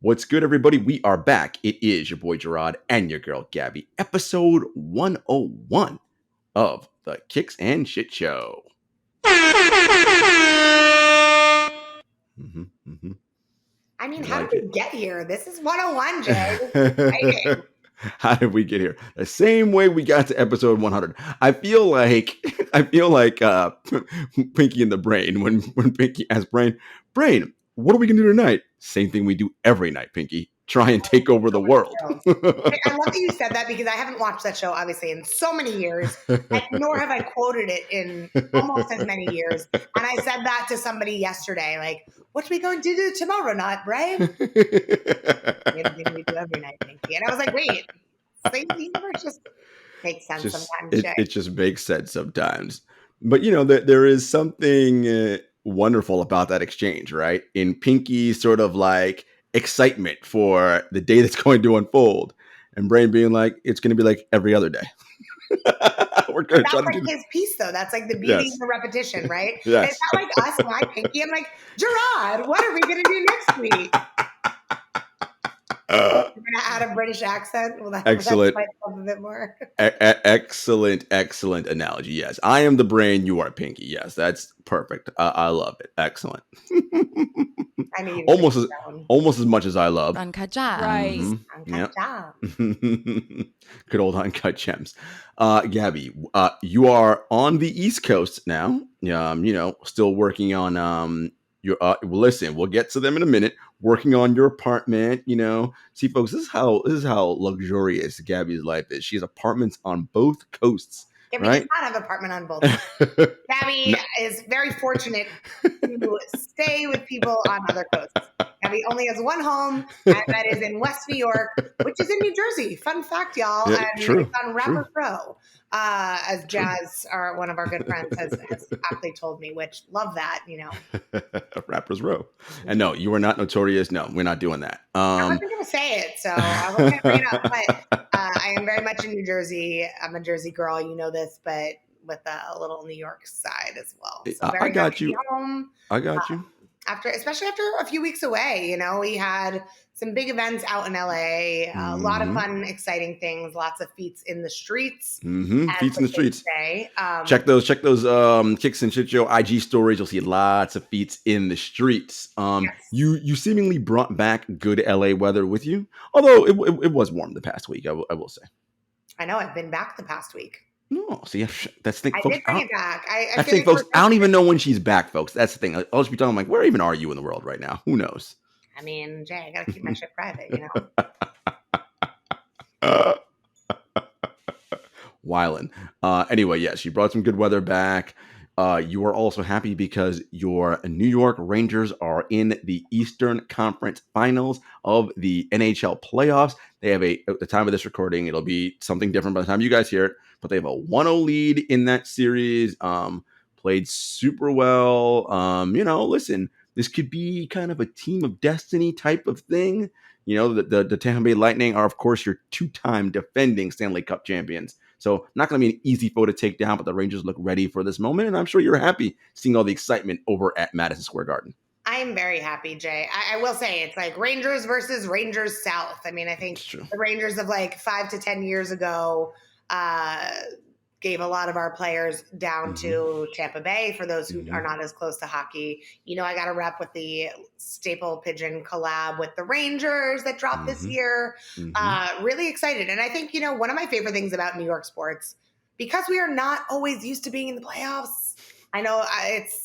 What's good, everybody? We are back. It is your boy Jarod and your girl Gabby, episode 101 of the Kicks and Shit Show. I mean, how did we get here? This is 101, Jay. This is exciting. How did we get here? The same way we got to episode 100. I feel like Pinky in the Brain when Pinky asked Brain, what are we gonna do tonight? Same thing we do every night, Pinky. Try and take over the world. I love that you said that because I haven't watched that show, obviously, in so many years, and nor have I quoted it in almost as many years. And I said that to somebody yesterday, like, what are we going to do tomorrow night, Brave? Same thing we do every night, Pinky. And I was like, wait, the universe just makes sense sometimes, Jay. It just makes sense sometimes. But, you know, there is something wonderful about that exchange, right? In Pinky's sort of like excitement for the day that's going to unfold, and Brain being like, it's going to be like every other day. We're going to try to do his piece, though. That's like the beauty of the repetition, right? Yes. It's not like us, my Pinky. I'm like, Jarod, what are we going to do next week? We're going to add a British accent. Well, excellent. That a bit more. Excellent analogy. Yes, I am the Brain. You are Pinky. Yes, that's perfect. I love it. Excellent. I mean, almost as much as I love Uncut Gems. Right. Mm-hmm. Uncut Gems. Good old Uncut Gems. Gabby, you are on the East Coast now. You know, still working on your listen, we'll get to them in a minute. Working on your apartment, you know. See, folks, this is how luxurious Gabby's life is. She has apartments on both coasts. Gabby right? does not have an apartment on both. Gabby is very fortunate to stay with people on other coasts. Gabby only has one home, and that is in West New York, which is in New Jersey. Fun fact, y'all. Yeah, and true, it's on Rappers Row, as Jazz, one of our good friends, has aptly told me, which love that, you know. Rappers Row. And no, you are not notorious. No, we're not doing that. I wasn't going to say it, so I wasn't going to bring it up, but I am very much in New Jersey. I'm a Jersey girl, you know this, but with a little New York side as well. So very I got happy you. to be home. I got you. Especially after a few weeks away, you know, we had some big events out in LA, a lot of fun, exciting things, lots of feats in the streets. Feats in the streets. Check those Kicks and Shit Show IG stories. You'll see lots of feats in the streets. Yes. You seemingly brought back good LA weather with you, although it was warm the past week. I will say. I know I've been back the past week. No, see, that's the thing, I folks. did bring it back. I think, folks, I don't even know when she's back, folks. That's the thing. I'll just be talking like, where even are you in the world right now? Who knows? I mean, Jay, I gotta keep my shit private, you know. Wildin'. Anyway, yes, you brought some good weather back. You are also happy because your New York Rangers are in the Eastern Conference Finals of the NHL playoffs. They have at the time of this recording, it'll be something different by the time you guys hear it, but they have a 1-0 lead in that series. Played super well. You know, listen, this could be kind of a team of destiny type of thing. You know, the Tampa Bay Lightning are, of course, your 2-time defending Stanley Cup champions. So not going to be an easy foe to take down, but the Rangers look ready for this moment. And I'm sure you're happy seeing all the excitement over at Madison Square Garden. I am very happy, Jay. I will say it's like Rangers versus Rangers South. I mean, I think the Rangers of like 5 to 10 years ago gave a lot of our players down to Tampa Bay. For those who are not as close to hockey, you know, I got a rep with the Staple Pigeon collab with the Rangers that dropped this year. Really excited. And I think, you know, one of my favorite things about New York sports, because we are not always used to being in the playoffs. I know it's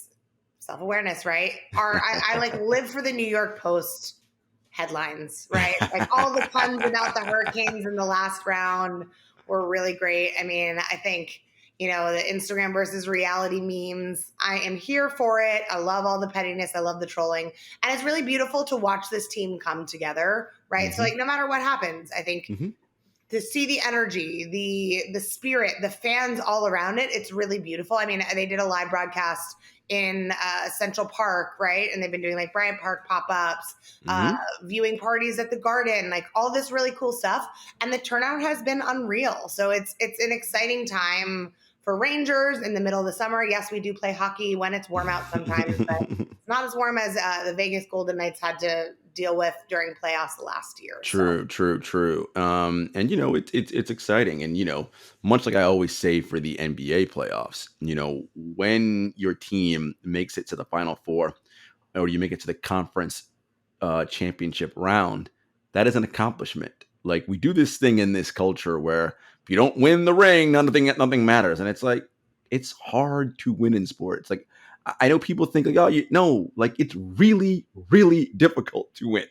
self-awareness, right? I like live for the New York Post headlines, right? Like all the puns about the Hurricanes in the last round were really great. I mean, I think, you know, the Instagram versus reality memes, I am here for it. I love all the pettiness. I love the trolling. And it's really beautiful to watch this team come together, right? So like no matter what happens, I think to see the energy, the spirit, the fans all around it, it's really beautiful. I mean, they did a live broadcast in Central Park, right? And they've been doing like Bryant Park pop-ups, viewing parties at the Garden, like all this really cool stuff. And the turnout has been unreal. So it's an exciting time For Rangers in the middle of the summer, yes, we do play hockey when it's warm out sometimes, but it's not as warm as the Vegas Golden Knights had to deal with during playoffs last year. True. And it's exciting, and much like I always say for the NBA playoffs, when your team makes it to the Final Four, or you make it to the conference championship round, that is an accomplishment. Like, we do this thing in this culture where if you don't win the ring, nothing matters, and it's like, it's hard to win in sports. Like, I know people think like, oh, like, it's really, really difficult to win.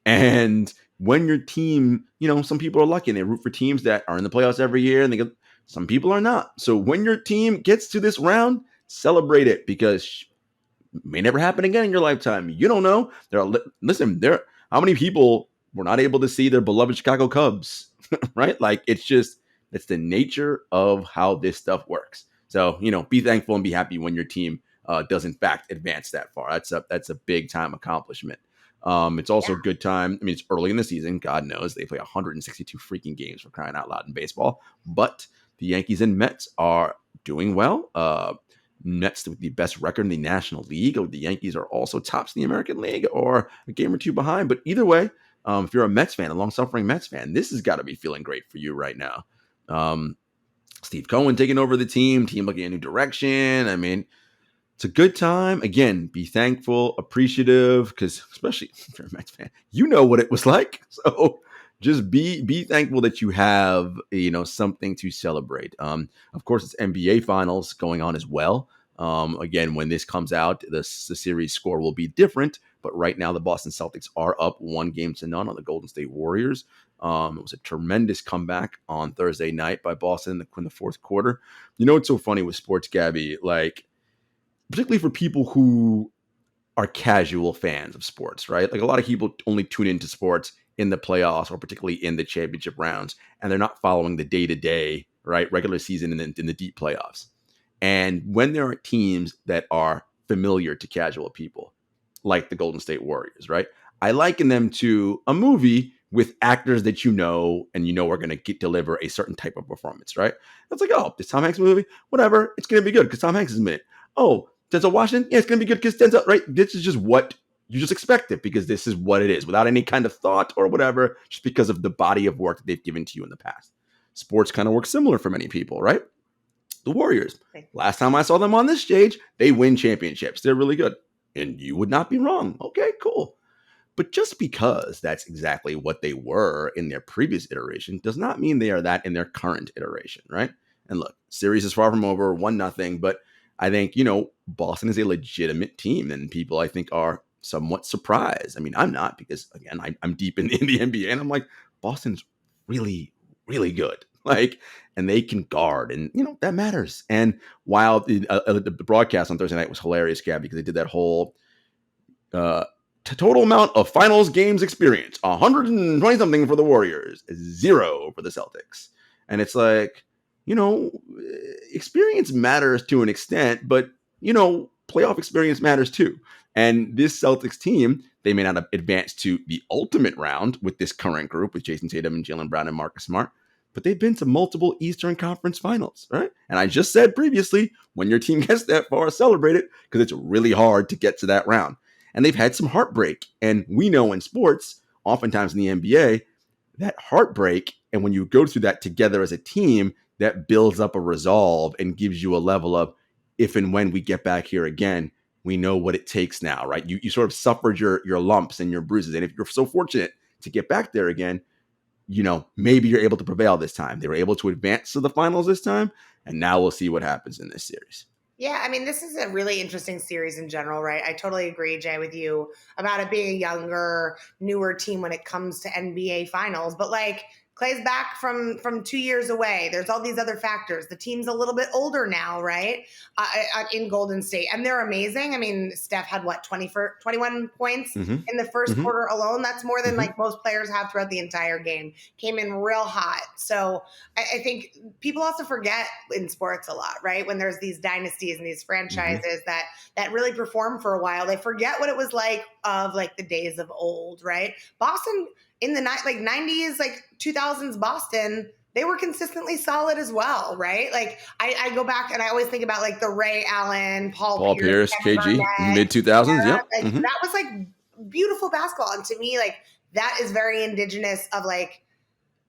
And when your team, some people are lucky and they root for teams that are in the playoffs every year, and some people are not. So when your team gets to this round, celebrate it, because it may never happen again in your lifetime. You don't know. How many people were not able to see their beloved Chicago Cubs, right? Like, it's the nature of how this stuff works. So, be thankful and be happy when your team does in fact advance that far. That's a big time accomplishment. It's also a good time. I mean, it's early in the season. God knows they play 162 freaking games, for crying out loud, in baseball. But the Yankees and Mets are doing well. Mets with the best record in the National League. The Yankees are also tops in the American League, or a game or two behind. But either way, if you're a Mets fan, a long-suffering Mets fan, this has got to be feeling great for you right now. Steve Cohen taking over the team looking at a new direction. I mean, it's a good time. Again, be thankful, appreciative, because especially if you're a Mets fan, you know what it was like. So just be thankful that you have, something to celebrate. Of course, it's NBA Finals going on as well. Again, when this comes out, the series score will be different. But right now, the Boston Celtics are up 1-0 on the Golden State Warriors. It was a tremendous comeback on Thursday night by Boston in the fourth quarter. It's so funny with sports, Gabby, like, particularly for people who are casual fans of sports, right? Like, a lot of people only tune into sports in the playoffs, or particularly in the championship rounds, and they're not following the day-to-day, right, regular season and in the deep playoffs. And when there are teams that are familiar to casual people, like the Golden State Warriors, right, I liken them to a movie with actors that and are going to deliver a certain type of performance, right? It's like, oh, this Tom Hanks movie, whatever, it's going to be good because Tom Hanks is in it. Oh, Denzel Washington, yeah, it's going to be good because Denzel, right? This is just what you just expect it, because this is what it is, without any kind of thought or whatever, just because of the body of work that they've given to you in the past. Sports kind of works similar for many people, right? The Warriors, last time I saw them on this stage, they win championships. They're really good. And you would not be wrong. Okay, cool. But just because that's exactly what they were in their previous iteration does not mean they are that in their current iteration, right? And look, series is far from over, 1-0, but I think, Boston is a legitimate team, and people, I think, are somewhat surprised. I mean, I'm not, because, again, I'm deep in the NBA, and I'm like, Boston's really, really good. Like, and they can guard, and, that matters. And while the broadcast on Thursday night was hilarious, Gab, because they did that whole total amount of finals games experience, 120 something for the Warriors, 0 for the Celtics. And it's like, experience matters to an extent, but, playoff experience matters too. And this Celtics team, they may not have advanced to the ultimate round with this current group with Jason Tatum and Jaylen Brown and Marcus Smart, but they've been to multiple Eastern Conference finals, right? And I just said previously, when your team gets that far, celebrate it, because it's really hard to get to that round. And they've had some heartbreak. And we know in sports, oftentimes in the NBA, that heartbreak, and when you go through that together as a team, that builds up a resolve and gives you a level of, if and when we get back here again, we know what it takes now, right? You sort of suffered your lumps and your bruises. And if you're so fortunate to get back there again, maybe you're able to prevail this time. They were able to advance to the finals this time, and now we'll see what happens in this series. Yeah, I mean, this is a really interesting series in general, right? I totally agree, Jay, with you about it being a younger, newer team when it comes to NBA finals. But like, Clay's back from 2 years away. There's all these other factors. The team's a little bit older now, right? In Golden State. And they're amazing. I mean, Steph had 21 points in the first quarter alone. That's more than like most players have throughout the entire game. Came in real hot. So I think people also forget in sports a lot, right? When there's these dynasties and these franchises that really perform for a while, they forget what it was like of like the days of old, right? Boston in the 90s, like 2000s Boston they were consistently solid as well, right? Like I go back and I always think about like the Ray Allen, Paul Pierce, Kevin KG, Garnett, mid 2000s. Yep. like that was like beautiful basketball. And to me, like that is very indigenous of like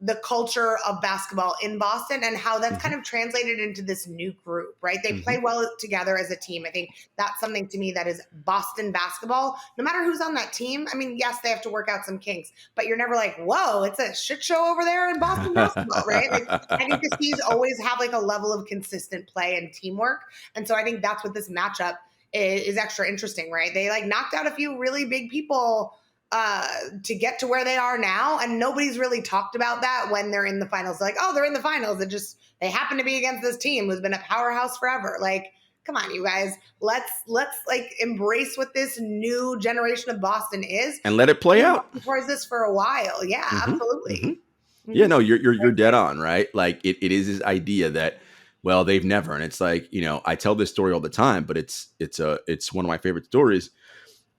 the culture of basketball in Boston and how that's kind of translated into this new group, right? They play well together as a team. I think that's something to me that is Boston basketball. No matter who's on that team, I mean, yes, they have to work out some kinks, but you're never like, whoa, it's a shit show over there in Boston basketball, right? Like, I think the C's always have like a level of consistent play and teamwork. And so I think that's what this matchup is extra interesting, right? They like knocked out a few really big people to get to where they are now. And nobody's really talked about that when they're in the finals. Like, oh, they're in the finals. They happen to be against this team who's been a powerhouse forever. Like, come on, you guys, let's like embrace what this new generation of Boston is and let it play out. Towards this for a while. Yeah, absolutely. Yeah, no, you're dead on, right? Like it is this idea that, well, they've never, and it's like, I tell this story all the time, but it's one of my favorite stories.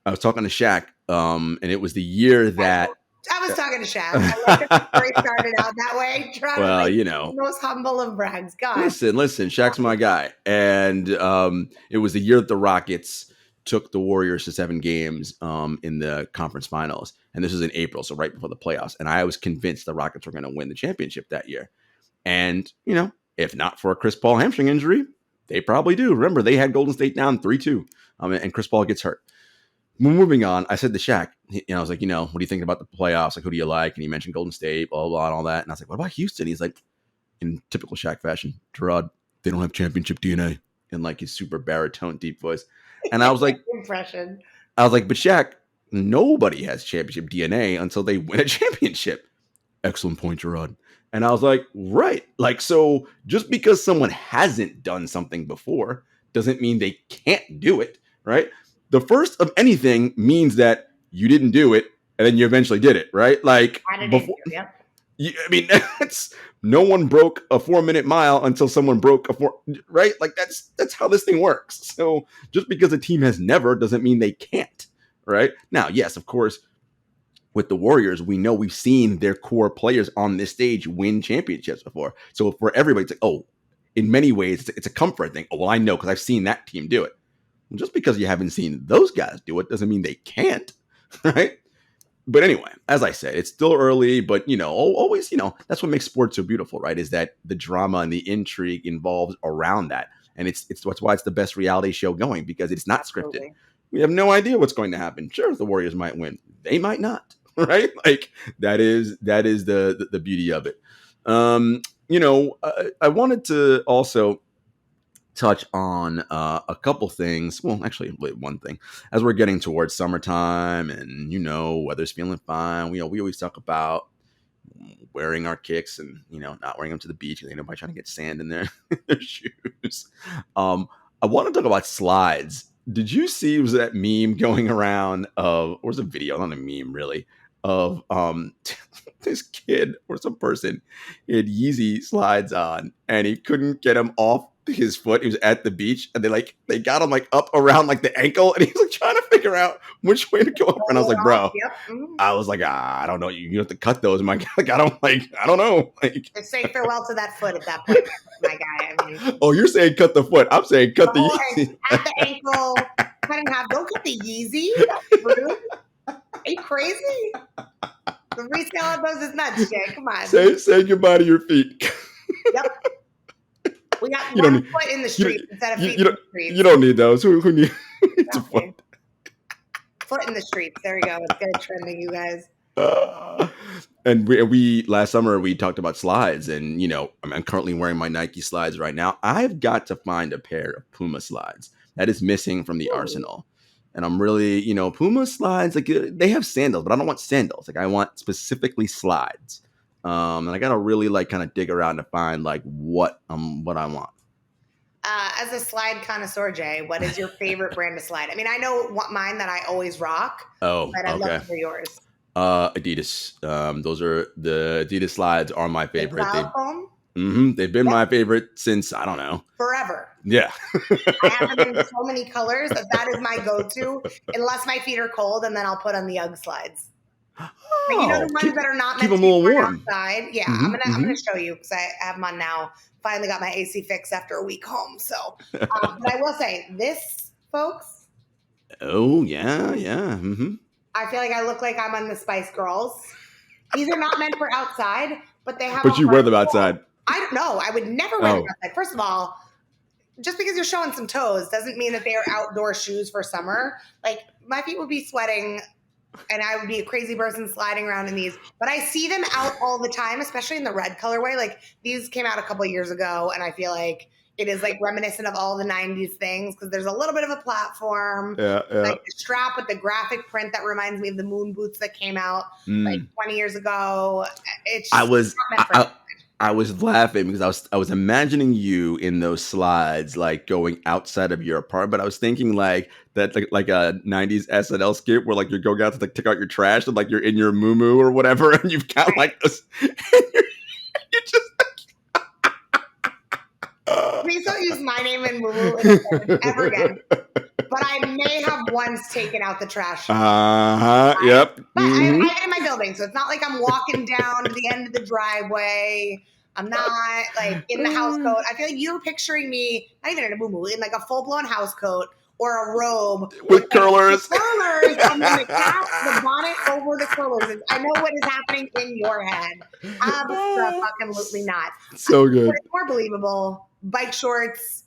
I was talking to Shaq, and it was the year that I was talking to Shaq. I like that the story started out that way. Well, the most humble of brags. God, listen, Shaq's my guy, and it was the year that the Rockets took the Warriors to 7 games in the conference finals, and this was in April, so right before the playoffs. And I was convinced the Rockets were going to win the championship that year. And if not for a Chris Paul hamstring injury, they probably do. Remember, they had Golden State down 3-2, and Chris Paul gets hurt. Moving on, I said to Shaq, I was like, what do you think about the playoffs? Like, who do you like? And he mentioned Golden State, blah, blah, blah, and all that. And I was like, what about Houston? He's like, in typical Shaq fashion, Jarod, they don't have championship DNA, in like his super baritone, deep voice. And I was like, impression. I was like, but Shaq, nobody has championship DNA until they win a championship. Excellent point, Jarod. And I was like, right. Like, so just because someone hasn't done something before doesn't mean they can't do it, right? The first of anything means that you didn't do it and then you eventually did it, right? Like, before, I mean, no one broke a 4-minute mile until someone broke right? Like that's how this thing works. So just because a team has never doesn't mean they can't, right? Now, yes, of course, with the Warriors, we know we've seen their core players on this stage win championships before. So for everybody, it's like, oh, in many ways, it's a comfort thing. Oh, well, I know because I've seen that team do it. Just because you haven't seen those guys do it doesn't mean they can't, right? But anyway, as I said, it's still early, but, always, that's what makes sports so beautiful, right? Is that the drama and the intrigue involved around that. And it's why it's the best reality show going, because it's not scripted. We have no idea what's going to happen. Sure, the Warriors might win. They might not, right? Like that is the beauty of it. I wanted to also touch on a couple things. Well, actually, one thing. As we're getting towards summertime and, weather's feeling fine, we always talk about wearing our kicks and, not wearing them to the beach because ain't nobody trying to get sand in their shoes. I want to talk about slides. Did you see, was that meme going around or was a video, not a meme really, of this kid or some person had Yeezy slides on and he couldn't get them off his foot. He was at the beach and they got him like up around like the ankle and he was like trying to figure out which way to go up. And I was like, bro, I was like, I don't know. You have to cut those. My like, I don't know. Like, just say farewell to that foot at that point, my guy. I mean, oh, you're saying cut the foot. I'm saying cut the Yeezy. At the ankle, cut in half. Don't cut the Yeezy. That's rude. Are you crazy? The resale of those is nuts, Jay. Come on. Say goodbye to your feet. Yep. We got one foot in the street instead of feet in the streets. You don't need those. Who needs a foot? Foot in the streets. There we go. Let's get it trending, you guys. And we last summer we talked about slides, and I'm currently wearing my Nike slides right now. I've got to find a pair of Puma slides that is missing from the arsenal. And I'm really, Puma slides, like they have sandals, but I don't want sandals. Like I want specifically slides. And I gotta really like kind of dig around to find like what I want. As a slide connoisseur, Jay, what is your favorite brand of slide? I mean, I know what mine that I always rock. Oh, but I'd love to hear yours. Adidas. Those are the Adidas slides are my favorite. They've been my favorite since, I don't know, forever. Yeah. I have them in so many colors that is my go-to, unless my feet are cold, and then I'll put on the UGG slides. Like, you know, the Oh, ones that are not keep meant to them a be little worn warm. outside. Yeah, I'm gonna show you because I have them on now. Finally got my AC fixed after a week home. So, but I will say this, folks. Oh yeah, yeah. I feel like I look like I'm on the Spice Girls. These are not meant for outside, but they have a But you wear hard them sole. outside. I don't know. I would never wear them Oh, outside. First of all, just because you're showing some toes doesn't mean that they are outdoor shoes for summer. Like my feet would be sweating and I would be a crazy person sliding around in these. But I see them out all the time, especially in the red colorway. Like these came out a couple of years ago, and I feel like it is like reminiscent of all the 90s things because there's a little bit of a platform, yeah, yeah. like the strap with the graphic print that reminds me of the moon boots that came out like Mm. 20 years ago. It's I just was not meant for I was laughing because I was imagining you in those slides, like going outside of your apartment. I was thinking like that, like a '90s SNL skit where like you're going out to like take out your trash and like you're in your moo or whatever, and you've got like this. You're just. Please don't use my name and Moo in a sentence ever again. But I may have once taken out the trash. Yep. But I have it in my building, so it's not like I'm walking down to the end of the driveway. I'm not like in the house coat. I feel like you're picturing me not even in a moo in like a full blown house coat or a robe with curlers, the curlers, and then the cap, the bonnet over the curlers. I know what is happening in your head. Absolutely not. So good. But it's more believable. Bike shorts.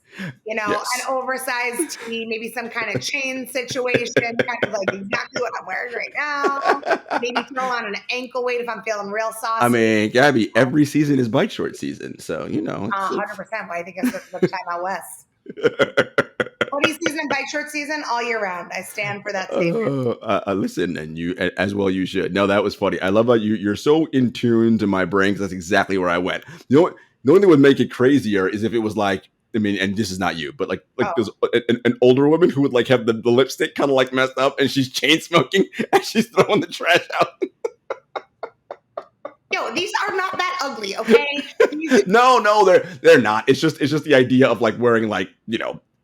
You know, Yes. an oversized tee, maybe some kind of chain situation, kind of like exactly what I'm wearing right now. Maybe throw on an ankle weight if I'm feeling real saucy. I mean, Gabby, every season is bike short season, so you know. 100%. But I think it's the time out west. Hoodie season, bike short season, all year round. I stand for that statement. Listen, and you as well. You should. No, that was funny. I love how you're so in tune to my brain because that's exactly where I went. The only thing that would make it crazier is if it was like. I mean, and this is not you, but like there's an older woman who would like have the lipstick kind of like messed up, and she's chain smoking and she's throwing the trash out. Yo, these are not that ugly, okay? No, they're not. It's just the idea of like wearing like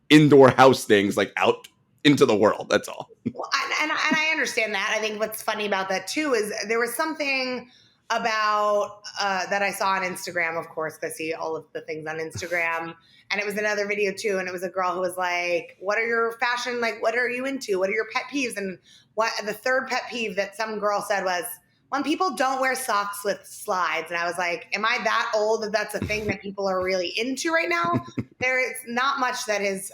indoor house things like out into the world. That's all. Well, and I understand that. I think what's funny about that too is there was something about that I saw on Instagram, of course, because I see all of the things on Instagram. And it was another video too. And it was a girl who was like, what are your fashion? Like, what are you into? What are your pet peeves? And what the third pet peeve that some girl said was when people don't wear socks with slides. And I was like, am I that old that that's a thing that people are really into right now? There is not much that is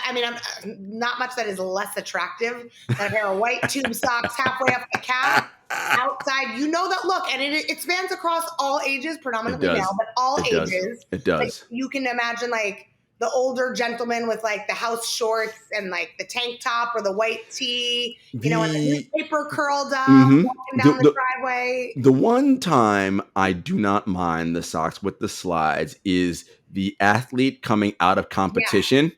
I mean, I'm not much that is less attractive than a pair of white tube socks halfway up the calf outside. You know that look, and it spans across all ages, predominantly male, but all ages. It does. Like, you can imagine like the older gentleman with like the house shorts and like the tank top or the white tee, and the newspaper curled up, walking down the driveway. The one time I do not mind the socks with the slides is the athlete coming out of competition. Yeah.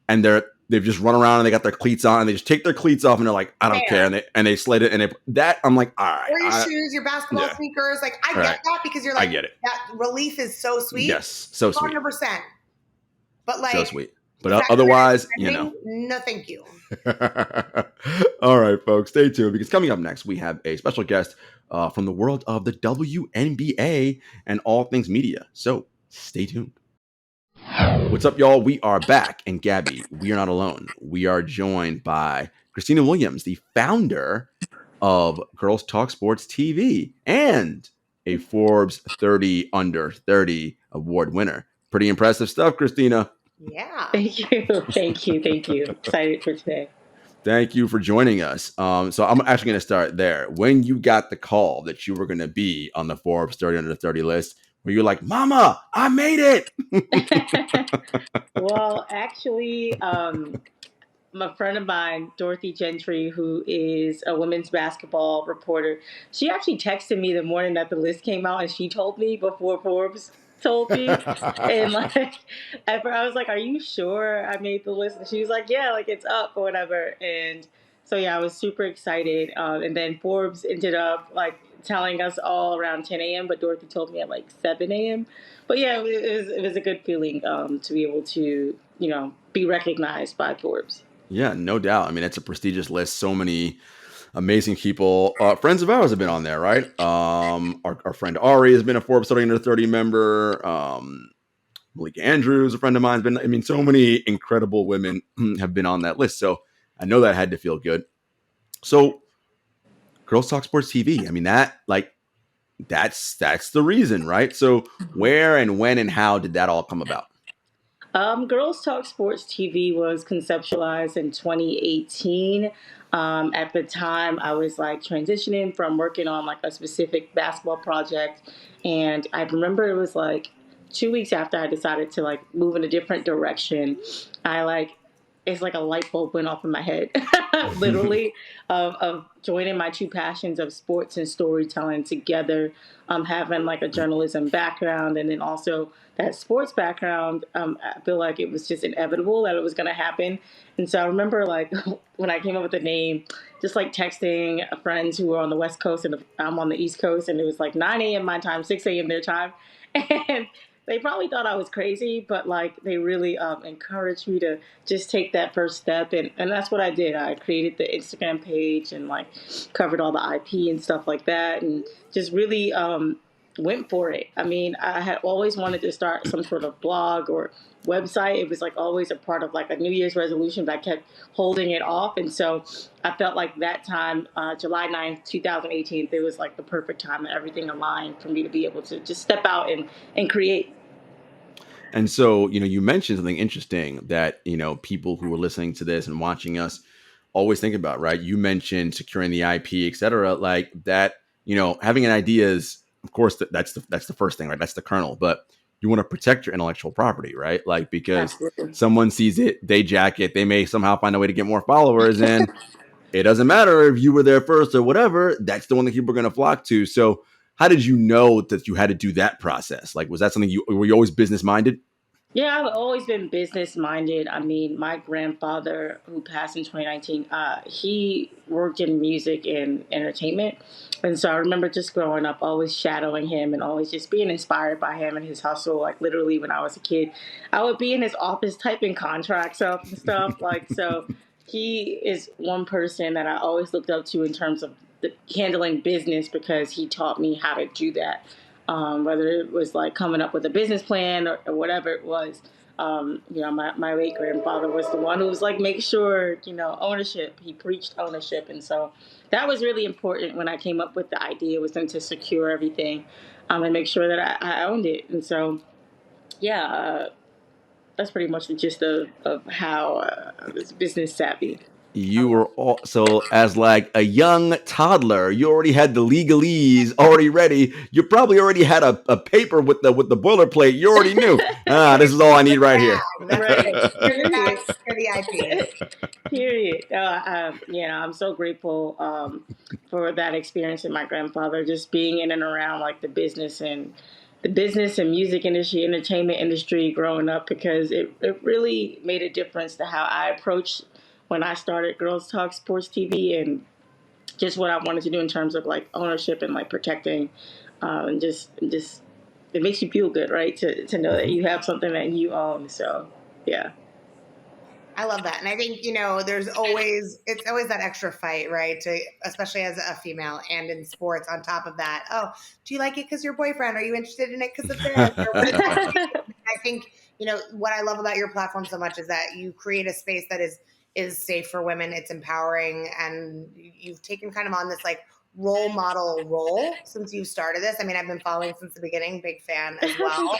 And they've just run around and they got their cleats on and they just take their cleats off and they're like, I don't care. And they slide it and that I'm like, all right. Or your shoes, your basketball sneakers. Like I get that because you're like, I get it. That relief is so sweet. Yes. So sweet. 100%. But like, so sweet. But otherwise, no, thank you. All right, folks, stay tuned because coming up next, we have a special guest from the world of the WNBA and all things media. So stay tuned. What's up, y'all? We are back, and Gabby, we are not alone. We are joined by Khristina Williams, the founder of Girls Talk Sports TV and a Forbes 30 Under 30 award winner. Pretty impressive stuff, Khristina. Yeah. Thank you. Excited for today. Thank you for joining us. So I'm actually going to start there. When you got the call that you were going to be on the Forbes 30 Under 30 list, were you like, Mama, I made it? Well, actually, a friend of mine, Dorothy Gentry, who is a women's basketball reporter, she actually texted me the morning that the list came out, and she told me before Forbes told me. And like, I was like, are you sure I made the list? And she was like, yeah, like it's up or whatever. And so, yeah, I was super excited. And then Forbes ended up like telling us all around 10 a.m., but Dorothy told me at like 7 a.m. But yeah, it was a good feeling to be able to, be recognized by Forbes. Yeah, no doubt. I mean, it's a prestigious list. So many amazing people. Friends of ours have been on there, right? Our friend Ari has been a Forbes 30 under 30 member. Malika Andrews, a friend of mine, has been. I mean, so many incredible women have been on that list. So I know that had to feel good. So, Girls Talk Sports TV. I mean, that's the reason, right? So, where and when and how did that all come about? Girls Talk Sports TV was conceptualized in 2018. At the time, I was like transitioning from working on like a specific basketball project, and I remember it was like 2 weeks after I decided to like move in a different direction. I like it's like a light bulb went off in my head, literally, of joining my two passions of sports and storytelling together. Having like a journalism background and then also that sports background, I feel like it was just inevitable that it was going to happen. And so I remember like when I came up with the name, just like texting friends who were on the West Coast and I'm on the East Coast, and it was like 9 a.m. my time, 6 a.m. their time. And they probably thought I was crazy, but like they really encouraged me to just take that first step. And that's what I did. I created the Instagram page and like covered all the IP and stuff like that. And just really went for it. I mean, I had always wanted to start some sort of blog or website. It was like always a part of like a New Year's resolution, but I kept holding it off. And so I felt like that time, July 9th, 2018, it was like the perfect time and everything aligned for me to be able to just step out and create. And so, you mentioned something interesting that, people who are listening to this and watching us always think about, right? You mentioned securing the IP, et cetera, like that, having an idea is, of course, that's the first thing, right? That's the kernel, but you want to protect your intellectual property, right? Like, because Absolutely. someone sees it, they jack it, they may somehow find a way to get more followers, and it doesn't matter if you were there first or whatever, that's the one that people are going to flock to. So how did you know that you had to do that process? Like, was that something were you always business minded? Yeah, I've always been business minded. I mean, my grandfather, who passed in 2019, he worked in music and entertainment. And so I remember just growing up, always shadowing him and always just being inspired by him and his hustle. Like, literally, when I was a kid, I would be in his office typing contracts up and stuff. Like, so he is one person that I always looked up to in terms of handling business because he taught me how to do that, whether it was like coming up with a business plan or whatever it was. My late grandfather was the one who was like, make sure, ownership. He preached ownership. And so that was really important when I came up with the idea, was then to secure everything and make sure that I owned it. And so, yeah, that's pretty much the gist of how I was business savvy. You were also, as like a young toddler, you already had the legalese already ready. You probably already had a paper with the boilerplate. You already knew. This is all I need right here. Right. Period. For the IP. Period. I'm so grateful for that experience with my grandfather, just being in and around like the business and music industry, entertainment industry growing up, because it really made a difference to how I approached when I started Girls Talk Sports TV, and just what I wanted to do in terms of like ownership and like protecting, and just it makes you feel good, right? To know that you have something that you own. So yeah. I love that. And I think, it's always that extra fight, right? Especially as a female and in sports on top of that. Oh, do you like it because your boyfriend? Are you interested in it because of this? I think, what I love about your platform so much is that you create a space that is safe for women. It's empowering. And you've taken kind of on this like role model role since you started this. I mean, I've been following since the beginning, big fan as well.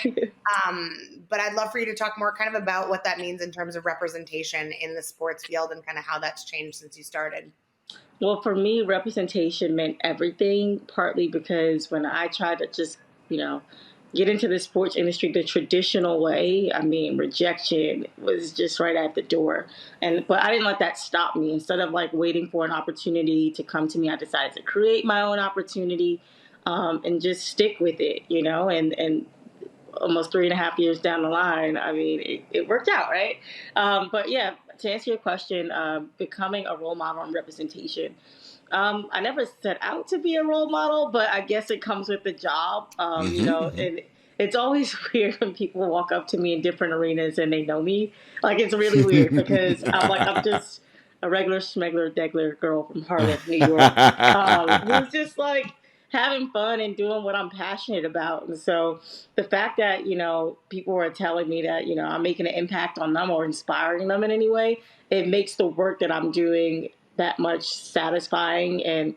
But I'd love for you to talk more kind of about what that means in terms of representation in the sports field and kind of how that's changed since you started. Well, for me, representation meant everything, partly because when I tried to just, get into the sports industry the traditional way, I mean, rejection was just right at the door. But I didn't let that stop me. Instead of like waiting for an opportunity to come to me, I decided to create my own opportunity, and just stick with it, and almost 3.5 years down the line, I mean, it worked out, right? But yeah, to answer your question, becoming a role model and representation. I never set out to be a role model, but I guess it comes with the job, and it's always weird when people walk up to me in different arenas and they know me. Like, it's really weird because I'm a regular schmegler degler girl from Harlem, New York, who's just like having fun and doing what I'm passionate about. And so the fact that, people are telling me that, I'm making an impact on them or inspiring them in any way, it makes the work that I'm doing that much satisfying and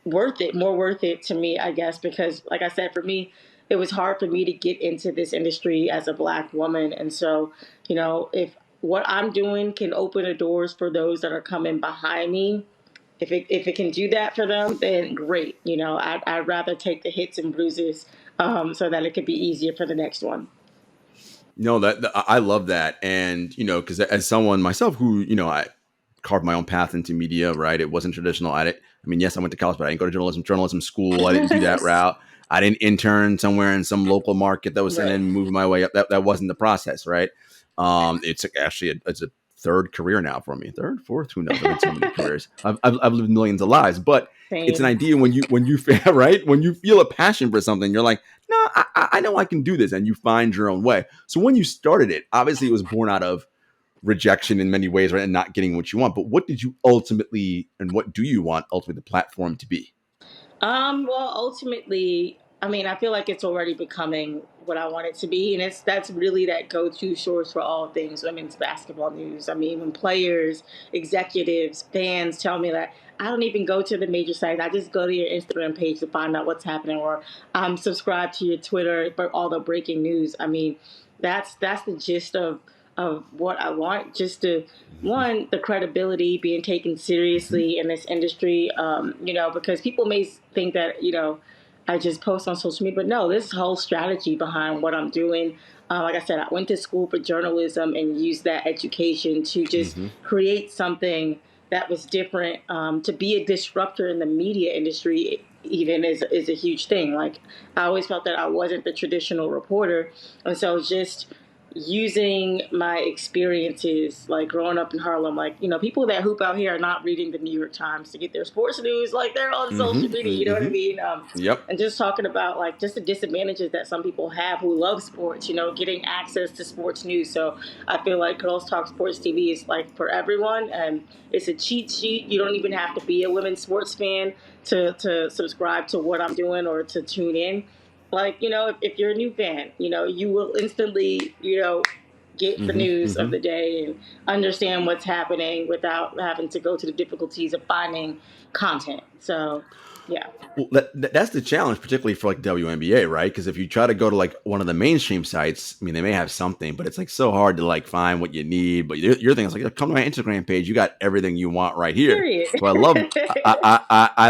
more worth it to me, I guess, because like I said, for me, it was hard for me to get into this industry as a Black woman. And so, if what I'm doing can open the doors for those that are coming behind me, if it can do that for them, then great. I'd rather take the hits and bruises, so that it could be easier for the next one. No, I love that. And, because as someone myself who, I carved my own path into media, right? It wasn't traditional. Yes, I went to college, but I didn't go to journalism school. I didn't do that route. I didn't intern somewhere in some local market that was and then moving my way up. That wasn't the process, right? It's actually it's a third career now for me. Third, fourth, who knows? I've had so many careers. I've lived millions of lives, but Same. It's an idea when you right, when you feel a passion for something, you're like, no, I know I can do this, and you find your own way. So when you started it, obviously it was born out of rejection in many ways, right, and not getting what you want. But what did you ultimately, and what do you want ultimately the platform to be? Well, ultimately, I feel like it's already becoming what I want it to be, and that's really that go-to source for all things women's basketball news. When players, executives, fans tell me that I don't even go to the major sites, I just go to your Instagram page to find out what's happening, or I'm subscribed to your Twitter for all the breaking news. That's the gist of what I want, just to one, the credibility, being taken seriously in this industry, because people may think that, I just post on social media, but no, there's a whole strategy behind what I'm doing. Like I said, I went to school for journalism and used that education to just create something that was different. To be a disruptor in the media industry even is a huge thing. Like, I always felt that I wasn't the traditional reporter. And so just using my experiences, like growing up in Harlem, like, people that hoop out here are not reading the New York Times to get their sports news, like they're on social media, you know what I mean? Yep. And just talking about like just the disadvantages that some people have who love sports, getting access to sports news. So I feel like Girls Talk Sports TV is like for everyone, and it's a cheat sheet. You don't even have to be a women's sports fan to subscribe to what I'm doing or to tune in. Like, if you're a new fan, you will instantly, get the news of the day and understand what's happening without having to go to the difficulties of finding content. So, yeah. Well, that's the challenge, particularly for like WNBA, right? Because if you try to go to like one of the mainstream sites, they may have something, but it's like so hard to like find what you need. But your thing is like, come to my Instagram page, you got everything you want right here. Period. So I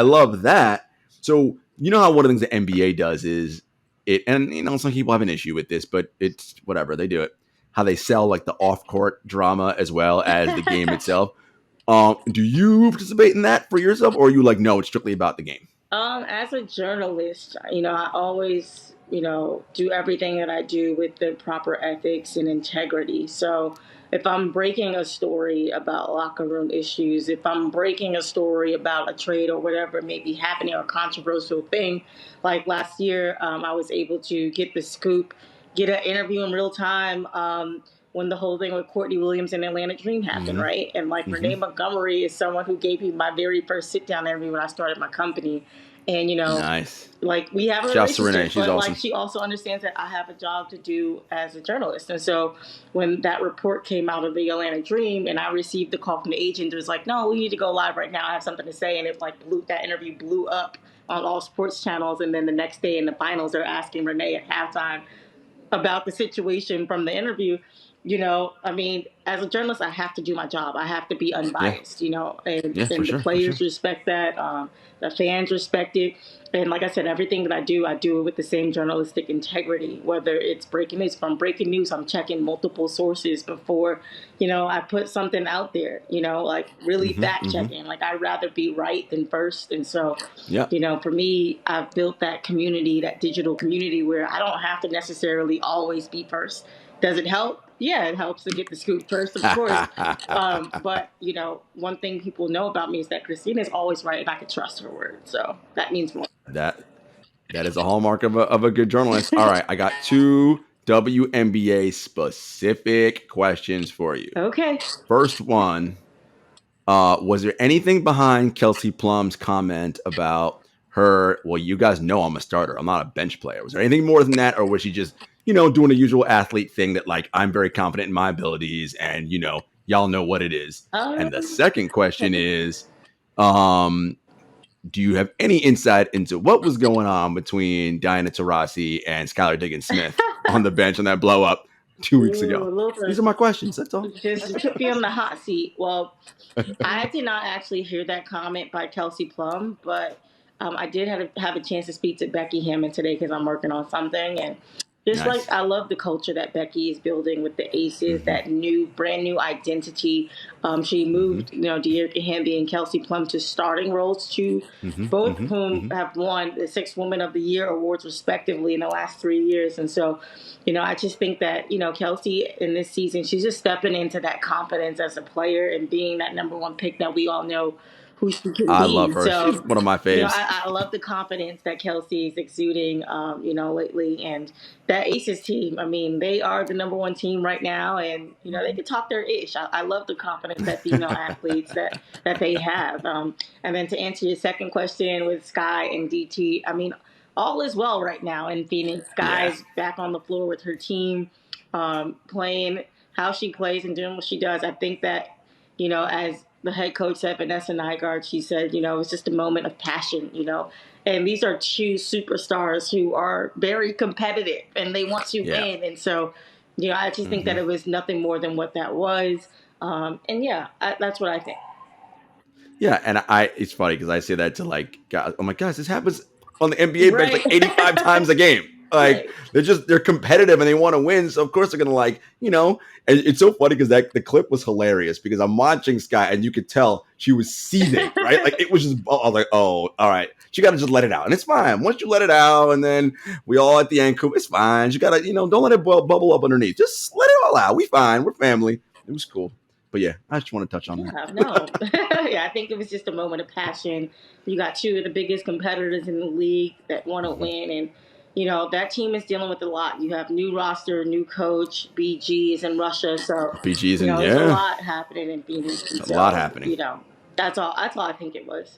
love that. So how one of the things the NBA does is and some people have an issue with this, but it's whatever, they do it. How they sell like the off court drama as well as the game itself. Do you participate in that for yourself, or are you like, no, it's strictly about the game? As a journalist, I always, do everything that I do with the proper ethics and integrity. So if I'm breaking a story about locker room issues, if I'm breaking a story about a trade or whatever may be happening or a controversial thing, like last year, I was able to get the scoop, get an interview in real time. When the whole thing with Khristina Williams and Atlanta Dream happened, right? And like Renee Montgomery is someone who gave me my very first sit down interview when I started my company. And nice. Like we have a Shouts relationship, to Renee. She's but awesome. like she also understands that I have a job to do as a journalist. And so when that report came out of the Atlanta Dream and I received the call from the agent, it was like, no, we need to go live right now. I have something to say. And it like that interview blew up on all sports channels. And then the next day in the finals, they're asking Renee at halftime about the situation from the interview. As a journalist, I have to do my job. I have to be unbiased, and the players respect that. The fans respect it. And like I said, everything that I do it with the same journalistic integrity, whether it's breaking news. If I'm breaking news, I'm checking multiple sources before, I put something out there, like really fact checking. Like I'd rather be right than first. And so, for me, I've built that community, that digital community where I don't have to necessarily always be first. Does it help? Yeah, it helps to get the scoop first, of course. But, one thing people know about me is that Khristina is always right and I can trust her word. So that means more. That is a hallmark of a good journalist. All right, I got 2 WNBA specific questions for you. Okay. First one, Was there anything behind Kelsey Plum's comment about her? Well, you guys know I'm a starter. I'm not a bench player. Was there anything more than that, or was she just doing a usual athlete thing that like I'm very confident in my abilities, and y'all know what it is? And the second question is, do you have any insight into what was going on between Diana Taurasi and Skylar Diggins-Smith on the bench on that blow up 2 weeks ago? These are my questions. That's all. Just put me on the hot seat. Well, I did not actually hear that comment by Kelsey Plum, but I did have a chance to speak to Becky Hammond today because I'm working on something. And just Nice. like I love the culture that Becky is building with the Aces, that brand new identity. She moved, Dearica Hamby and Kelsey Plum to starting roles too, both whom have won the 6th Woman of the Year awards respectively in the last 3 years. And so, I just think that, Kelsey in this season, she's just stepping into that confidence as a player and being that #1 pick that we all know who she can be. I love her. So, she's one of my faves. I love the confidence that Kelsey is exuding, lately. And that Aces team, I mean, they are the #1 team right now, and they can talk their ish. I love the confidence that female athletes that they have. And then to answer your second question with Sky and DT, I mean, all is well right now in Phoenix. Sky's back on the floor with her team, playing how she plays and doing what she does. I think that, as the head coach said, Vanessa Nygaard, she said, it's just a moment of passion, And these are 2 superstars who are very competitive and they want to win. And so, I just think that it was nothing more than what that was. That's what I think. Yeah, and it's funny because I say that to like guys. I'm like, guys, this happens on the NBA bench like 85 times a game. Like they're competitive and they want to win, so of course they're gonna and it's so funny because the clip was hilarious because I'm watching Sky and you could tell she was seething, right? Like it was just, I was like, oh, all right, she got to just let it out, and it's fine once you let it out, and then we all at the end, it's fine. You gotta, don't let it bubble up underneath. Just let it all out. We fine. We're family. It was cool. But yeah, I just want to touch on that. No. Yeah, I think it was just a moment of passion. You got 2 of the biggest competitors in the league that want to win, and that team is dealing with a lot. You have new roster, new coach, BG is in Russia, so BG's in there's a lot happening in Phoenix. A lot happening. That's all I think it was.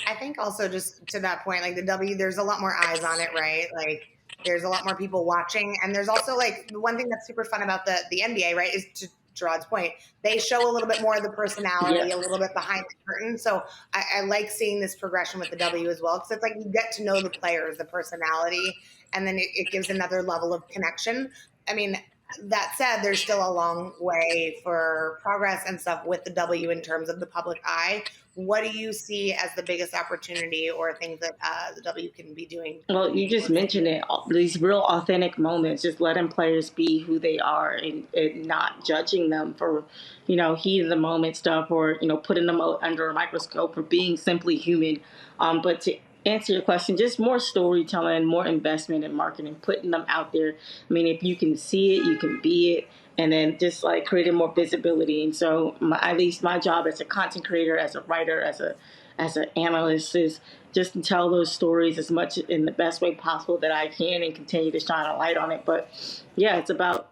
I think also just to that point, like the W, there's a lot more eyes on it, right? Like there's a lot more people watching, and there's also like the one thing that's super fun about the NBA, right, is to Jarod's point, they show a little bit more of the personality, a little bit behind the curtain. So I like seeing this progression with the W as well, because it's like you get to know the players, the personality, and then it gives another level of connection. I mean, that said, there's still a long way for progress and stuff with the W in terms of the public eye. What do you see as the biggest opportunity or things that the W can be doing? Well, you just mentioned it, these real authentic moments, just letting players be who they are and not judging them for, heat of the moment stuff or, putting them under a microscope for being simply human. But to answer your question, just more storytelling, more investment in marketing, putting them out there. I mean, if you can see it, you can be it. And then just like creating more visibility. And so at least my job as a content creator, as a writer, as an analyst is just to tell those stories as much in the best way possible that I can and continue to shine a light on it. But yeah, it's about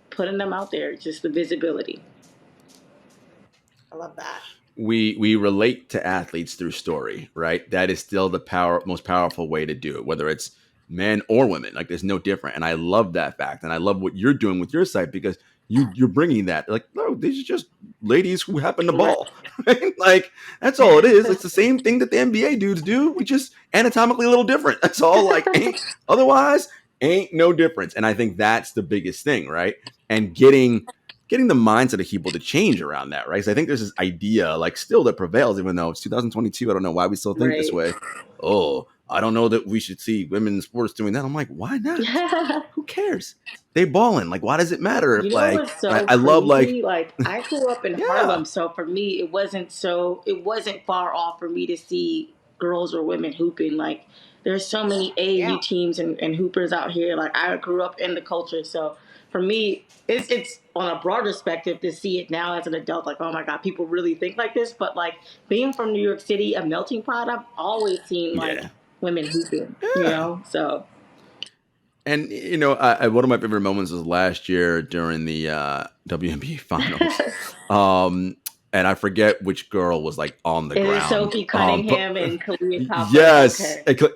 putting them out there, just the visibility. I love that. We relate to athletes through story, right? That is still the most powerful way to do it, whether it's men or women. Like there's no different. And I love that fact. And I love what you're doing with your site because you're bringing that. Like, no, these are just ladies who happen to ball. Right? Like that's all it is. It's the same thing that the NBA dudes do. We just anatomically a little different. That's all. Like otherwise ain't no difference. And I think that's the biggest thing, right? And getting the mindset of people to change around that, right? So I think there's this idea, like, still that prevails, even though it's 2022. I don't know why we still think this way. Oh, I don't know that we should see women in sports doing that. I'm like, why not? Who cares? They balling. Like, why does it matter? If, I love like I grew up in Harlem, so for me, it wasn't far off for me to see girls or women hooping. Like, there's so many AAU teams and hoopers out here. Like, I grew up in the culture, so for me, it's on a broader perspective to see it now as an adult. Like, oh my God, people really think like this. But like being from New York City, a melting pot, I've always seen like women hooping. So. And one of my favorite moments was last year during the WNBA finals. and I forget which girl was like on the Is it ground. Sophie Cunningham and Kalia Copper? Yes. Okay.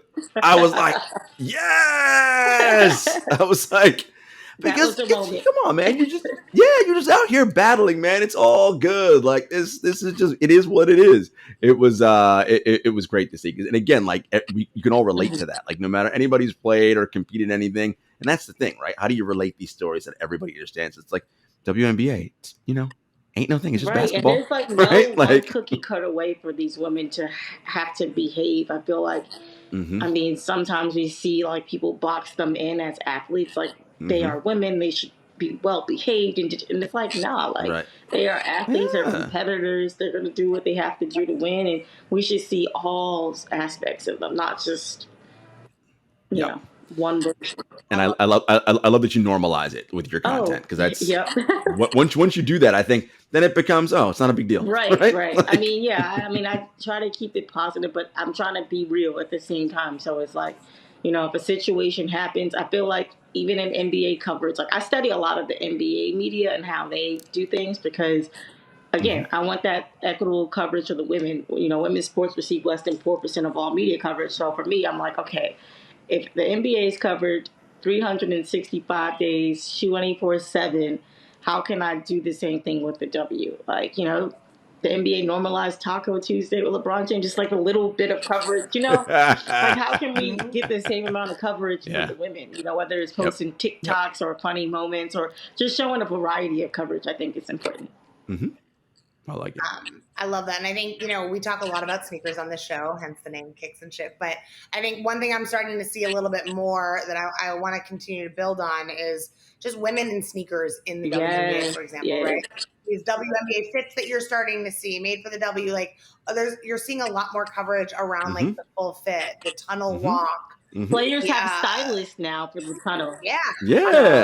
I was like, yes. I was like, because come on, man, you're just out here battling, man. It's all good. Like this is just, it is what it is. It was it was great to see. And again, like you can all relate to that. Like no matter anybody's played or competed in anything, and that's the thing, right? How do you relate these stories that everybody understands? It's like WNBA, ain't no thing. It's just basketball. And there's like no right? like cookie cutter way for these women to have to behave. I feel like, I mean, sometimes we see like people box them in as athletes, like they are women, they should be well behaved, and it's like, nah, like they are athletes, they're competitors, they're going to do what they have to do to win, and we should see all aspects of them, not just you know one version. And I love that you normalize it with your content, because that's once you do that, I think then it becomes, it's not a big deal. Right. Like, I mean, I try to keep it positive, but I'm trying to be real at the same time. So it's like, if a situation happens, I feel like even in NBA coverage, like I study a lot of the NBA media and how they do things, because again, I want that equitable coverage of the women. Women's sports receive less than 4% of all media coverage. So for me, I'm like, okay, if the NBA is covered 365 days, 24/7, how can I do the same thing with the W? Like, the NBA normalized Taco Tuesday with LeBron James, just like a little bit of coverage, like how can we get the same amount of coverage for the women? Whether it's posting TikToks or funny moments or just showing a variety of coverage, I think it's important. I like it. I love that. And I think, we talk a lot about sneakers on this show, hence the name Kicks and Shit. But I think one thing I'm starting to see a little bit more that I want to continue to build on is just women in sneakers in the WNBA, for example, right? These WNBA fits that you're starting to see made for the W, like you're seeing a lot more coverage around like the full fit, the tunnel walk. Players have stylists now for the tunnel. Yeah.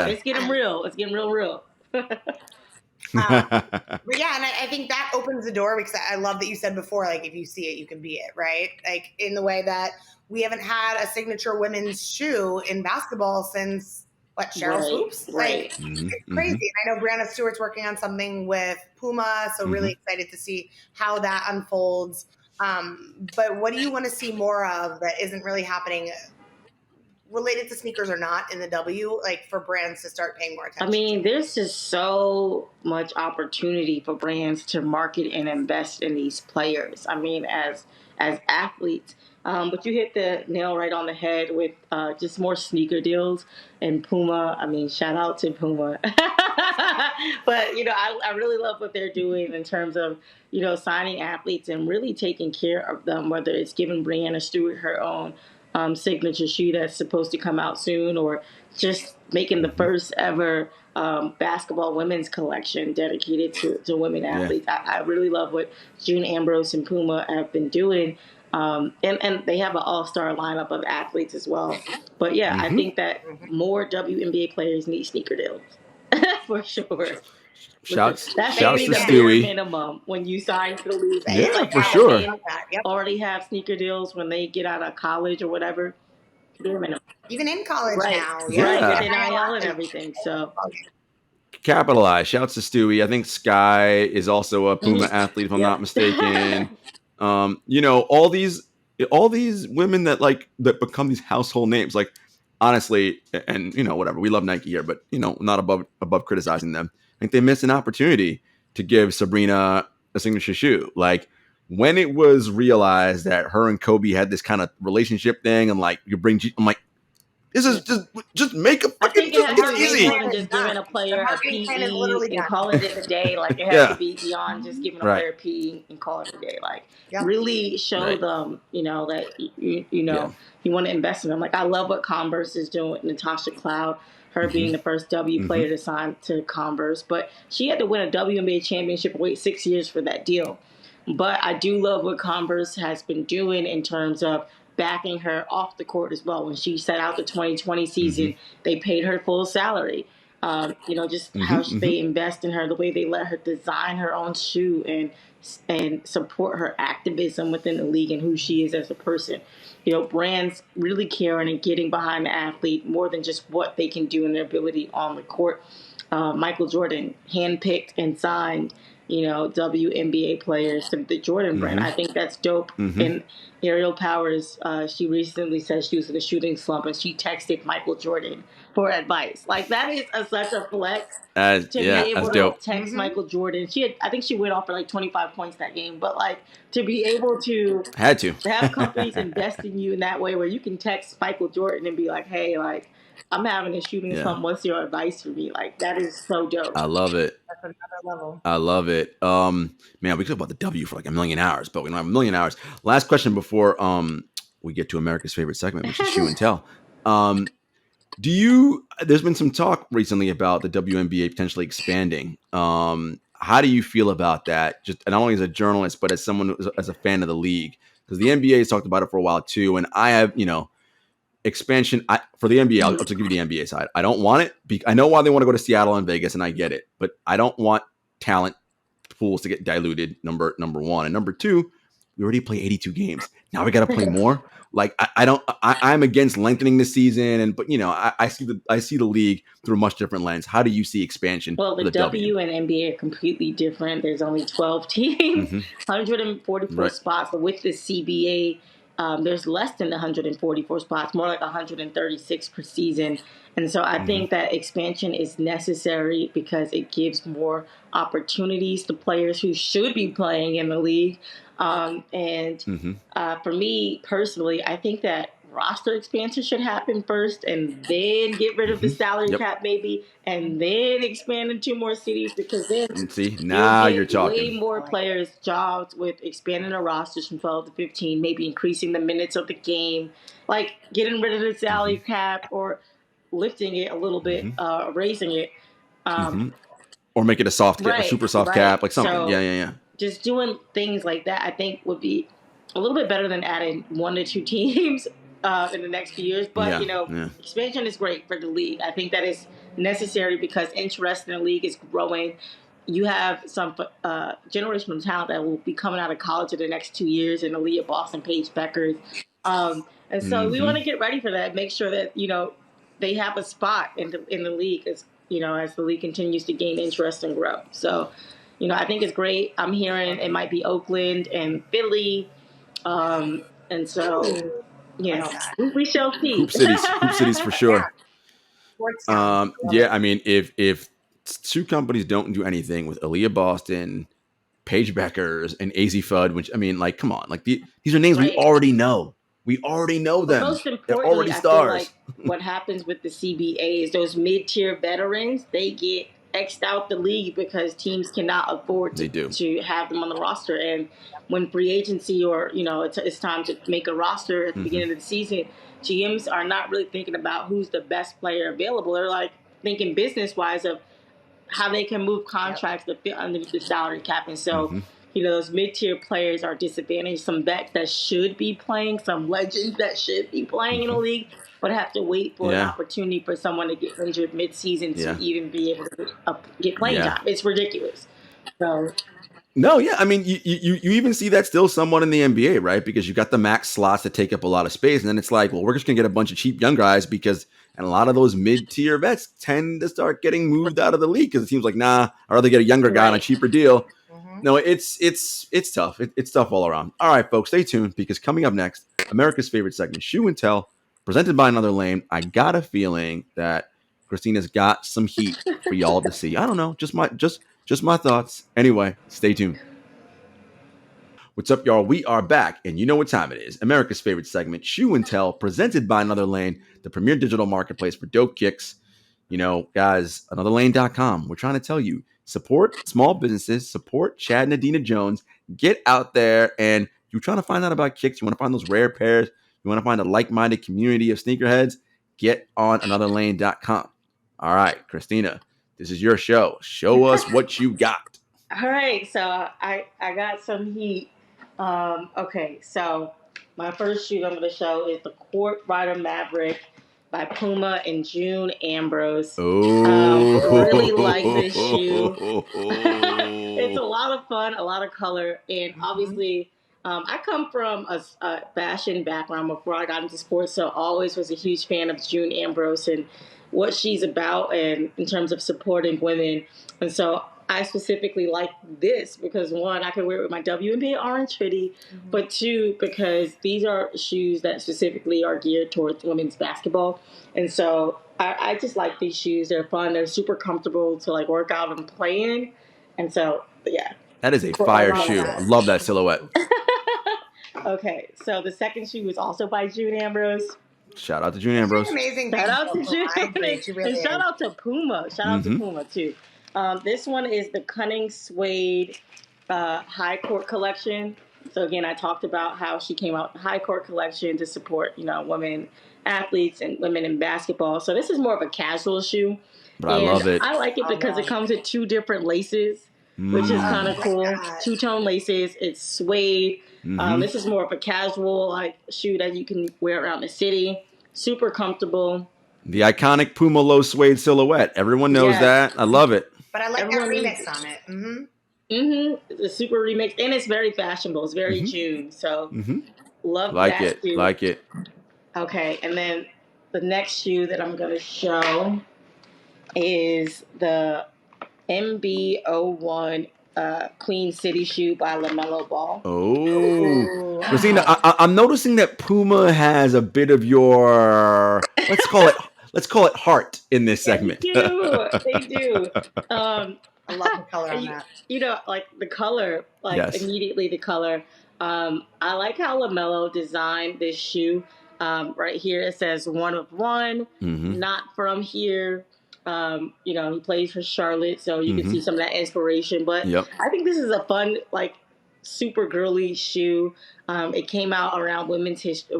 It's getting real. It's getting real. But and I think that opens the door, because I love that you said before, like if you see it, you can be it, right? Like in the way that we haven't had a signature women's shoe in basketball since Cheryl Swoops? Like it's crazy. I know Brianna Stewart's working on something with Puma, so really excited to see how that unfolds. But what do you want to see more of that isn't really happening, related to sneakers or not, in the W, like for brands to start paying more attention? I mean, there's just so much opportunity for brands to market and invest in these players. I mean, as athletes. But you hit the nail right on the head with just more sneaker deals. And Puma, I mean, shout out to Puma. But, I really love what they're doing in terms of, signing athletes and really taking care of them, whether it's giving Brianna Stewart her own signature shoe that's supposed to come out soon, or just making the first ever basketball women's collection dedicated to women athletes. I really love what June Ambrose and Puma have been doing. And they have an all-star lineup of athletes as well. But I think that more WNBA players need sneaker deals for sure. Shouts That's to maybe the Stewie. minimum when you sign for the league. Yeah, for sure. Already have sneaker deals when they get out of college or whatever. Even in college now. Yeah. With NIL and everything. So capitalize. Shouts to Stewie. I think Sky is also a Puma athlete, if I'm not mistaken. All these women that become these household names, like honestly, and whatever, we love Nike here, but not above criticizing them. I think they missed an opportunity to give Sabrina a signature shoe. Like when it was realized that her and Kobe had this kind of relationship thing, and like I'm like, this is just make a fucking, it's easy. More than just giving a player a PE and calling it a day. Like it has to be beyond just giving a player a PE and call it a day. Like really show them, that you want to invest in them. Like I love what Converse is doing with Natasha Cloud. Her being the first W player to sign to Converse, but she had to win a WNBA championship and wait 6 years for that deal. But I do love what Converse has been doing in terms of backing her off the court as well. When she set out the 2020 season, they paid her full salary. Just how they invest in her, the way they let her design her own shoe and support her activism within the league and who she is as a person. Brands really caring and getting behind the athlete more than just what they can do and their ability on the court. Michael Jordan, handpicked and signed, WNBA players to the Jordan brand. I think that's dope. And Ariel Powers, she recently said she was in a shooting slump and she texted Michael Jordan for advice. Like, that is such a flex to be able to text Michael Jordan. I think she went off for like 25 points that game, but like to be able to have companies invest in you in that way where you can text Michael Jordan and be like, hey, like, I'm having a shooting slump. What's your advice for me? Like, that is so dope. I love it. That's another level. I love it. Man, we could talk about the W for like a million hours, but we don't have a million hours. Last question before we get to America's favorite segment, which is Shoe and Tell. There's been some talk recently about the WNBA potentially expanding. How do you feel about that? Just not only as a journalist, but as someone as a fan of the league, because the NBA has talked about it for a while too, and I have, expansion for the NBA. I'll just give you the NBA side. I don't want it. I know why they want to go to Seattle and Vegas, and I get it, but I don't want talent pools to get diluted. Number one, and number two, we already play 82 games. Now we got to play more. Like I'm against lengthening the season, but I see the league through a much different lens. How do you see expansion? Well, the W and NBA are completely different. There's only 12 teams, 144 spots, but with the CBA, there's less than 144 spots, more like 136 per season. And so I think that expansion is necessary because it gives more opportunities to players who should be playing in the league. For me personally, I think that roster expansion should happen first and then get rid of the salary cap maybe and then expand in 2 more cities, because then you're talking way more players jobs with expanding the rosters from 12 to 15, maybe increasing the minutes of the game, like getting rid of the salary cap or lifting it a little bit, raising it. Or make it a soft cap, a super soft cap, like something. So, just doing things like that, I think, would be a little bit better than adding 1 to 2 teams in the next few years. But, expansion is great for the league. I think that is necessary because interest in the league is growing. You have some generational talent that will be coming out of college in the next 2 years in Aaliyah Boston, Paige Beckers. And so we want to get ready for that, make sure that, they have a spot in the league as the league continues to gain interest and grow. So, I think it's great. I'm hearing it might be Oakland and Philly. And so, we shall see. Hoop cities for sure. I mean, if 2 companies don't do anything with Aaliyah Boston, Paige Beckers, and AZ Fudd, which, I mean, like, come on. Like, these are names we already know. We already know them. Most importantly, they're already stars. I feel like what happens with the CBA is those mid-tier veterans, they get X'd out the league because teams cannot afford to have them on the roster. And when free agency or, it's time to make a roster at the beginning of the season, GMs are not really thinking about who's the best player available. They're like thinking business-wise of how they can move contracts to fit underneath the salary cap. And so, those mid-tier players are disadvantaged. Some vets that should be playing, some legends that should be playing in the league, but have to wait for an opportunity for someone to get injured mid-season to even be able to get playing time. It's ridiculous. So. No, I mean, you even see that still somewhat in the NBA, right? Because you've got the max slots that take up a lot of space, and then it's like, well, we're just going to get a bunch of cheap young guys and a lot of those mid-tier vets tend to start getting moved out of the league because it seems like, nah, I'd rather get a younger guy on a cheaper deal. No, it's tough. It's tough all around. All right, folks, stay tuned because coming up next, America's favorite segment, Shoe and Tell, presented by Another Lane. I got a feeling that Christina's got some heat for y'all to see. I don't know, just my thoughts. Anyway, stay tuned. What's up, y'all? We are back, and you know what time it is. America's favorite segment, Shoe and Tell, presented by Another Lane, the premier digital marketplace for dope kicks. Guys, anotherlane.com. We're trying to tell you, support small businesses, support Chad and Adina Jones. Get out there, and you're trying to find out about kicks. You want to find those rare pairs. You want to find a like-minded community of sneakerheads. Get on anotherlane.com. All right, Christina, this is your show. Show us what you got. All right, so I got some heat. Okay, so my first shoe I'm going to show is the Court Rider Maverick by Puma and June Ambrose. Really like this shoe. It's a lot of fun, a lot of color, and obviously I come from a fashion background before I got into sports, so always was a huge fan of June Ambrose and what she's about and in terms of supporting women. And so I specifically like this because one, I can wear it with my WNBA orange hoodie, but two, because these are shoes that specifically are geared towards women's basketball. And so I just like these shoes. They're fun. They're super comfortable to like work out and play in. And so, yeah. That is a fire shoe. I love that silhouette. Okay, so the second shoe was also by June Ambrose. Shout out to June Ambrose. Amazing. Shout out to June. Really and shout out to Puma. Shout out to Puma too. This one is the Cunning Suede High Court collection. So again, I talked about how she came out with the High Court collection to support, women athletes and women in basketball. So this is more of a casual shoe. But I love it. I like it because it comes with 2 different laces, which is kind of cool. 2-tone laces. It's suede. This is more of a casual shoe that you can wear around the city. Super comfortable. The iconic Puma low suede silhouette. Everyone knows that. I love it. But I like that remix on it. The super remix, and it's very fashionable. It's very June. So love like that it. shoe. Like it. Okay, and then the next shoe that I'm going to show is the MB01 Queen City shoe by LaMelo Ball. Oh, Khristina, I'm noticing that Puma has a bit of your let's call it heart in this segment. They do. I love the color on that. Like the color, immediately the color. I like how LaMelo designed this shoe. Right here it says 1 of 1, not from here. He plays for Charlotte, so you can see some of that inspiration. But I think this is a fun, super girly shoe. It came out around Women's History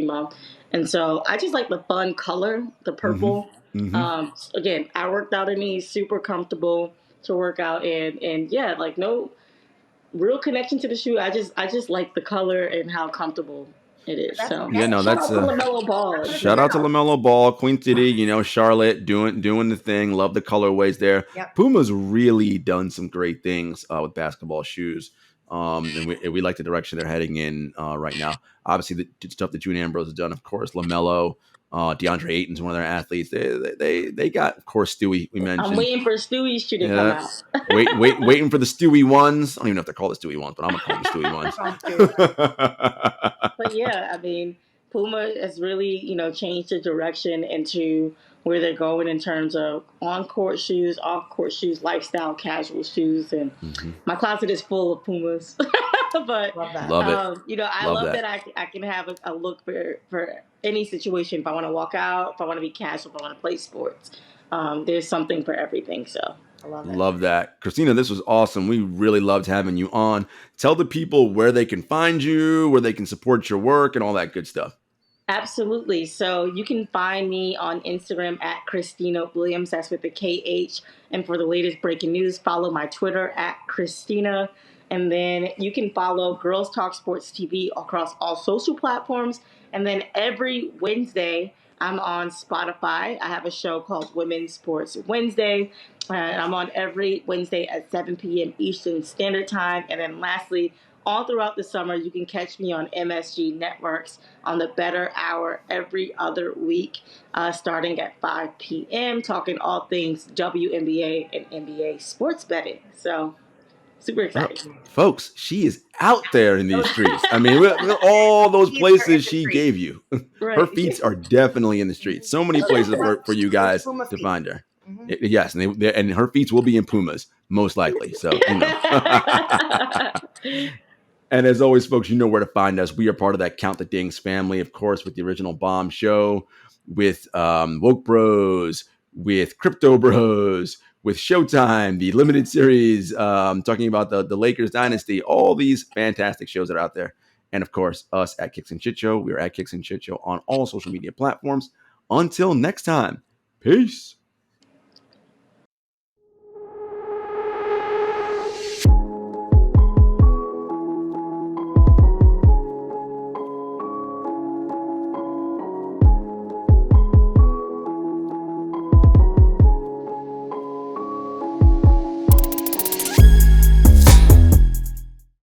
Month, and so I just like the fun color, the purple. Again, I worked out in these, super comfortable to work out in, and no real connection to the shoe. I just like the color and how comfortable it is. Shout out to LaMelo Ball. Shout out to LaMelo Ball, Queen City, Charlotte doing the thing. Love the colorways there. Yep. Puma's really done some great things with basketball shoes. And we like the direction they're heading in right now. Obviously, the stuff that June Ambrose has done, of course, LaMelo, DeAndre Ayton's one of their athletes. They got, of course, Stewie. We mentioned. I'm waiting for Stewie's shoe to come out. waiting for the Stewie ones. I don't even know if they're called the Stewie ones, but I'm gonna call them the Stewie ones. But yeah, I mean, Puma has really, changed the direction into where they're going in terms of on-court shoes, off-court shoes, lifestyle, casual shoes, and my closet is full of Pumas. But love that. Love it. I love that I can have a look for any situation. If I want to walk out, if I want to be casual, if I want to play sports, there's something for everything. So I love it. Love that. Khristina, this was awesome. We really loved having you on. Tell the people where they can find you, where they can support your work, and all that good stuff. Absolutely. So you can find me on Instagram at Khristina Williams. That's with the KH. And for the latest breaking news, follow my Twitter at Khristina. And then you can follow Girls Talk Sports TV across all social platforms. And then every Wednesday, I'm on Spotify. I have a show called Women's Sports Wednesday. And I'm on every Wednesday at 7 p.m. Eastern Standard Time. And then lastly, all throughout the summer, you can catch me on MSG Networks on the Better Hour every other week, starting at 5 p.m., talking all things WNBA and NBA sports betting. So super excited. Folks, she is out there in these streets. I mean, all those places she gave you. Right. Her feet are definitely in the streets. So many places for you guys to find her. Yes, and her feet will be in Pumas, most likely. So, And as always, folks, you know where to find us. We are part of that Count the Dings family, of course, with the original Bomb Show, with Woke Bros, with Crypto Bros, with Showtime, the limited series, talking about the Lakers dynasty, all these fantastic shows that are out there. And of course, us at Kicks and Shit Show. We are at Kicks and Shit Show on all social media platforms. Until next time, peace.